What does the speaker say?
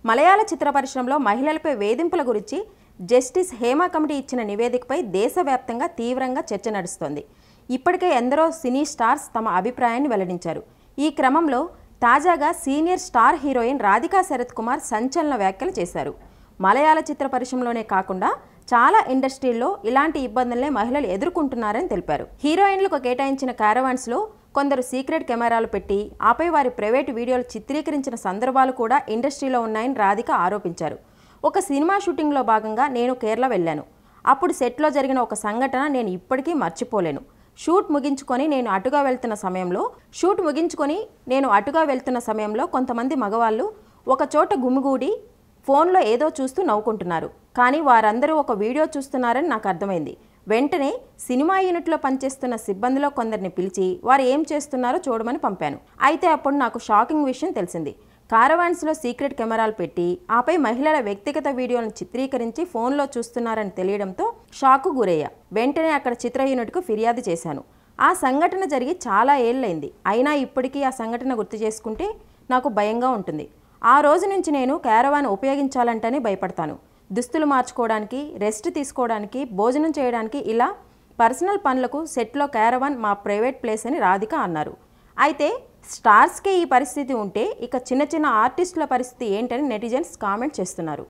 మలయాళ చిత్ర పరిశ్రమలో మహిళలపై వేధింపుల గురించి జస్టిస్ హేమా కమిటీ ఇచ్చిన నివేదికపై దేశవ్యాప్తంగా తీవ్రంగా చర్చ నడుస్తోంది. ఇప్పటికే ఎందరో సినీ స్టార్స్ తమ అభిప్రాయాన్ని వెల్లడించారు. ఈ క్రమంలో తాజాగా senior star heroine Radhika Sarath Kumar సంచలన వ్యాఖ్యలు చేశారు. మలయాళ చిత్ర పరిశ్రమలోనే కాకుండా చాలా ఇండస్ట్రీల్లో ఇలాంటి ఇబ్బందులనే మహిళలు ఎదుర్కొంటున్నారని తెలిపారు. హీరోయిన్లకు కేటాయించిన క్యారవాన్స్లో కొందరు సీక్రెట్ కెమెరాలు పెట్టి ఆపై వారి ప్రైవేటు వీడియోలు చిత్రీకరించిన సందర్భాలు కూడా ఇండస్ట్రీలో ఉన్నాయని రాధిక ఆరోపించారు. ఒక సినిమా షూటింగ్లో భాగంగా నేను కేరళ వెళ్ళాను. అప్పుడు సెట్లో జరిగిన ఒక సంఘటన నేను ఇప్పటికీ మర్చిపోలేను. షూట్ ముగించుకొని నేను అటుగా వెళ్తున్న సమయంలో కొంతమంది మగవాళ్ళు ఒక చోట గుమిగూడి ఫోన్లో ఏదో చూస్తూ నవ్వుకుంటున్నారు. కానీ వారందరూ ఒక వీడియో చూస్తున్నారని నాకు అర్థమైంది. వెంటనే సినిమా యూనిట్లో పనిచేస్తున్న సిబ్బందిలో కొందరిని పిలిచి వారు ఏం చేస్తున్నారో చూడమని పంపాను. అయితే అప్పుడు నాకు షాకింగ్ విషయం తెలిసింది. కారవాన్స్లో సీక్రెట్ కెమెరాలు పెట్టి ఆపై మహిళల వ్యక్తిగత వీడియోలను చిత్రీకరించి ఫోన్లో చూస్తున్నారని తెలియడంతో షాక్కు గురయ్యా. వెంటనే అక్కడ చిత్ర యూనిట్కు ఫిర్యాదు చేశాను. ఆ సంఘటన జరిగి చాలా ఏళ్ళైంది. అయినా ఇప్పటికీ ఆ సంఘటన గుర్తు చేసుకుంటే నాకు భయంగా ఉంటుంది. ఆ రోజు నుంచి నేను క్యారవాన్ ఉపయోగించాలంటేనే భయపడతాను. దుస్తులు మార్చుకోవడానికి, రెస్ట్ తీసుకోవడానికి, భోజనం చేయడానికి ఇలా పర్సనల్ పనులకు సెట్లో క్యారవాన్ మా ప్రైవేట్ ప్లేస్ అని రాధిక అన్నారు. అయితే స్టార్స్కే ఈ పరిస్థితి ఉంటే ఇక చిన్న చిన్న ఆర్టిస్టుల పరిస్థితి ఏంటని నెటిజన్స్ కామెంట్ చేస్తున్నారు.